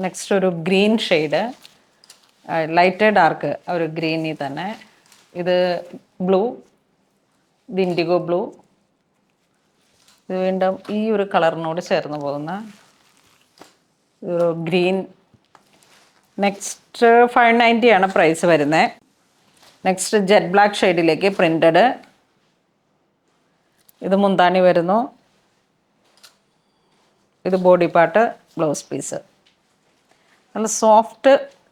Next ഒരു green shade, light dark ഒരു ഗ്രീനിൽ തന്നെ. ഇത് ബ്ലൂ, ഇത് ഇൻഡിഗോ ബ്ലൂ. ഇത് വീണ്ടും ഈ ഒരു കളറിനോട് ചേർന്ന് പോകുന്ന ഒരു ഗ്രീൻ. നെക്സ്റ്റ് 590 ആണ് പ്രൈസ് വരുന്നത്. നെക്സ്റ്റ് ജെറ്റ് ബ്ലാക്ക് ഷെയ്ഡിലേക്ക് പ്രിൻറ്റഡ്. ഇത് മുന്താണി വരുന്നു. ഇത് ബോഡി പാർട്ട്, ബ്ലൗസ് പീസ്. നല്ല സോഫ്റ്റ്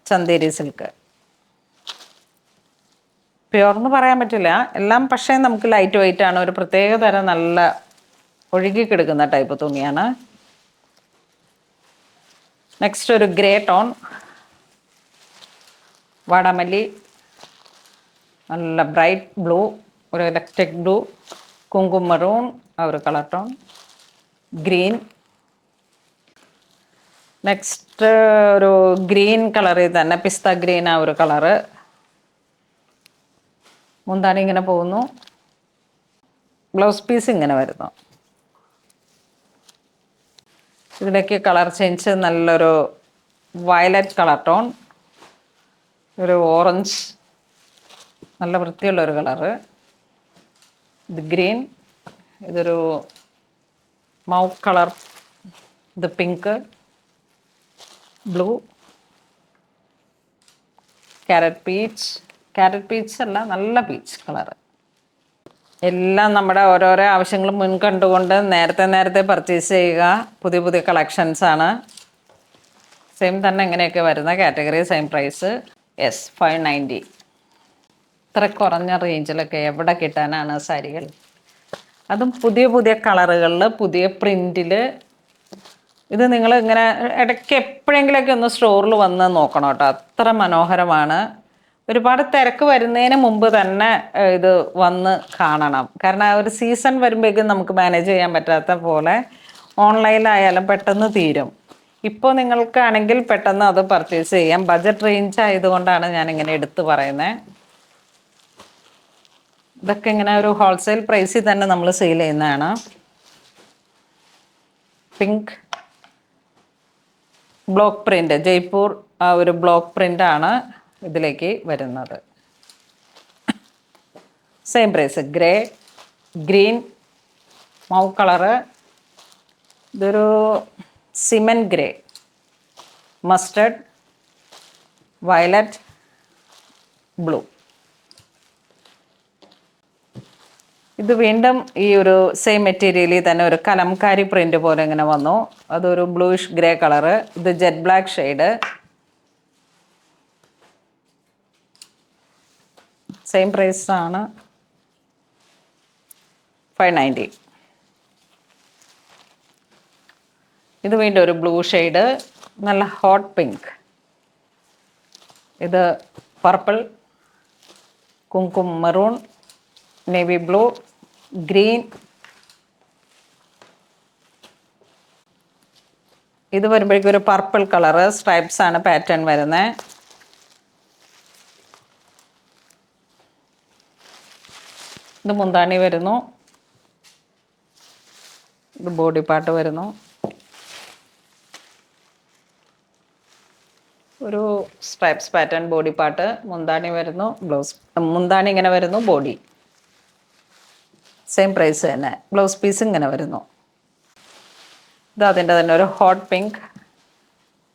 ചന്തേരി സിൽക്ക്. പ്യുവർ പറയാൻ പറ്റില്ല എല്ലാം, പക്ഷേ നമുക്ക് ലൈറ്റ് വെയിറ്റ് ആണ്. ഒരു പ്രത്യേക തരം നല്ല ഒഴുകി കിടക്കുന്ന ടൈപ്പ് തുണിയാണ്. നെക്സ്റ്റ് ഒരു ഗ്രേ ടോൺ, വാടാമല്ലി, നല്ല ബ്രൈറ്റ് ബ്ലൂ, ഒരു ഇലക്ട്രിക് ബ്ലൂ, കുങ്കുമ മറൂൺ ആ ഒരു കളർ ടോൺ, ഗ്രീൻ. നെക്സ്റ്റ് ഒരു ഗ്രീൻ കളറിൽ തന്നെ പിസ്ത ഗ്രീൻ ആ ഒരു കളറ്. മുന്താണി ഇങ്ങനെ പോകുന്നു. ബ്ലൗസ് പീസ് ഇങ്ങനെ വരുന്നു. ഇതിലേക്ക് കളർ ചേഞ്ച്, നല്ലൊരു വയലറ്റ് കളർ ടോൺ, ഒരു ഓറഞ്ച്, നല്ല വൃത്തിയുള്ളൊരു കളറ്. ഇത് ഗ്രീൻ, ഇതൊരു മൗ കളർ, ഇത് പിങ്ക്, ബ്ലൂ, ക്യാരറ്റ് പീച്ച് അല്ല, നല്ല പീച്ച് കളറ്. എല്ലാം നമ്മുടെ ഓരോരോ ആവശ്യങ്ങൾ മുൻകണ്ടുകൊണ്ട് നേരത്തെ പർച്ചേസ് ചെയ്യുക. പുതിയ പുതിയ കളക്ഷൻസ് ആണ്. സെയിം തന്നെ എങ്ങനെയൊക്കെ വരുന്ന കാറ്റഗറി, സെയിം പ്രൈസ്. യെസ്, 590. ഇത്ര കുറഞ്ഞ റേഞ്ചിലൊക്കെ എവിടെ കിട്ടാനാണ് സാരികൾ? അതും പുതിയ പുതിയ കളറുകളിൽ, പുതിയ പ്രിൻറ്റിൽ. ഇത് നിങ്ങൾ ഇങ്ങനെ ഇടയ്ക്ക് എപ്പോഴെങ്കിലുമൊക്കെ ഒന്ന് സ്റ്റോറിൽ വന്ന് നോക്കണം കേട്ടോ. അത്ര മനോഹരമാണ്. ഒരുപാട് തിരക്ക് വരുന്നതിന് മുമ്പ് തന്നെ ഇത് വന്ന് കാണണം. കാരണം ആ ഒരു സീസൺ വരുമ്പോഴേക്കും നമുക്ക് മാനേജ് ചെയ്യാൻ പറ്റാത്ത പോലെ ഓൺലൈനിലായാലും പെട്ടെന്ന് തീരും. ഇപ്പോൾ നിങ്ങൾക്കാണെങ്കിൽ പെട്ടെന്ന് അത് പർച്ചേസ് ചെയ്യാം. ബഡ്ജറ്റ് റേഞ്ച് ആയതുകൊണ്ടാണ് ഞാനിങ്ങനെ എടുത്ത് പറയുന്നത്. ഇതൊക്കെ ഇങ്ങനെ ഒരു ഹോൾസെയിൽ പ്രൈസിൽ തന്നെ നമ്മൾ സെയിൽ ചെയ്യുന്നതാണ്. പിങ്ക് ബ്ലോക്ക് പ്രിൻ്റ്, ജയ്പൂർ ആ ഒരു ബ്ലോക്ക് പ്രിൻ്റാണ് ഇതിലേക്ക് വരുന്നത്. Same price. Grey, green, mauve colour, ഇതൊരു cement grey, mustard, violet, blue. ഇത് വീണ്ടും ഈ ഒരു സെയിം മെറ്റീരിയലിൽ തന്നെ ഒരു കലംകാരി പ്രിൻ്റ് പോലെ ഇങ്ങനെ വന്നു. അതൊരു ബ്ലൂയിഷ് ഗ്രേ കളറ്. ഇത് jet black shade. Same price ആണ്, 590. ഇത് വീണ്ടും ഒരു ബ്ലൂ ഷെയ്ഡ്, നല്ല ഹോട്ട് പിങ്ക്. ഇത് പർപ്പിൾ, കുങ്കും മെറൂൺ, നേവി ബ്ലൂ, ഗ്രീൻ. ഇത് വരുമ്പോഴേക്കും ഒരു പർപ്പിൾ കളറ്, സ്ട്രൈപ്സ് ആണ് പാറ്റേൺ വരുന്നത്. ഇത് മുന്താണി വരുന്നു. ഇത് ബോഡി പാർട്ട് വരുന്നു. ഒരു സ്ട്രൈപ്സ് പാറ്റേൺ ബോഡി പാർട്ട്, മുന്താണി വരുന്നു, ബ്ലൗസ് മുന്താണി ഇങ്ങനെ വരുന്നു, ബോഡി സെയിം പ്രൈസ് തന്നെ. ബ്ലൗസ് പീസ് ഇങ്ങനെ വരുന്നു. ഇത് അതിൻ്റെ തന്നെ ഒരു ഹോട്ട് പിങ്ക്,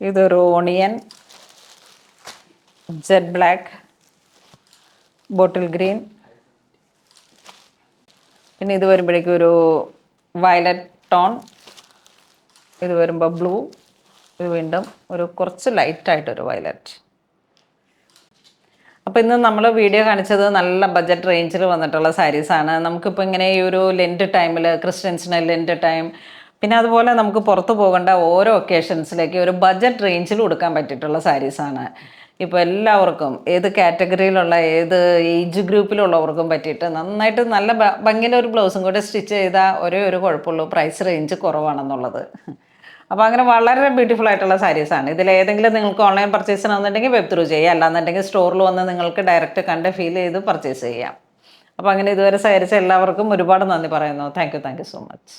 ഇതൊരു onion, jet black, bottle green. പിന്നെ ഇത് വരുമ്പോഴേക്കും ഒരു വയലറ്റ് ടോൺ, ഇത് വരുമ്പോൾ ബ്ലൂ, ഇത് വീണ്ടും ഒരു കുറച്ച് ലൈറ്റായിട്ടൊരു വയലറ്റ്. അപ്പോൾ ഇന്ന് നമ്മൾ വീഡിയോ കാണിച്ചത് നല്ല ബഡ്ജറ്റ് റേഞ്ചിൽ വന്നിട്ടുള്ള സാരീസാണ്. നമുക്കിപ്പോൾ ഇങ്ങനെ ഈ ഒരു ലെൻറ്റ് ടൈമിൽ, ക്രിസ്ത്യൻസിന് ലെൻറ്റ് ടൈം, പിന്നെ അതുപോലെ നമുക്ക് പുറത്ത് പോകേണ്ട ഓരോ ഒക്കേഷൻസിലേക്ക് ഒരു ബഡ്ജറ്റ് റേഞ്ചിൽ കൊടുക്കാൻ പറ്റിയിട്ടുള്ള സാരീസാണ്. ഇപ്പോൾ എല്ലാവർക്കും ഏത് കാറ്റഗറിയിലുള്ള ഏത് ഏജ് ഗ്രൂപ്പിലുള്ളവർക്കും പറ്റിയിട്ട് നന്നായിട്ട് നല്ല ഭംഗിയിൽ ഒരു ബ്ലൗസും കൂടെ സ്റ്റിച്ച് ചെയ്താൽ ഒരേ ഒരു കുഴപ്പമുള്ളൂ, പ്രൈസ് റേഞ്ച് കുറവാണെന്നുള്ളത്. അപ്പോൾ അങ്ങനെ വളരെ ബ്യൂട്ടിഫുൾ ആയിട്ടുള്ള സാരീസാണ്. ഇതിലേതെങ്കിലും നിങ്ങൾക്ക് ഓൺലൈൻ പർച്ചേസിനാണെന്നുണ്ടെങ്കിൽ വെബ് ത്രൂ ചെയ്യാം, അല്ലാന്നുണ്ടെങ്കിൽ സ്റ്റോറിൽ വന്ന് നിങ്ങൾക്ക് ഡയറക്റ്റ് കണ്ട് ഫീൽ ചെയ്ത് പർച്ചേസ് ചെയ്യാം. അപ്പോൾ അങ്ങനെ ഇതുവരെ സഹകരിച്ച എല്ലാവർക്കും ഒരുപാട് നന്ദി പറയുന്നു. Thank you so much.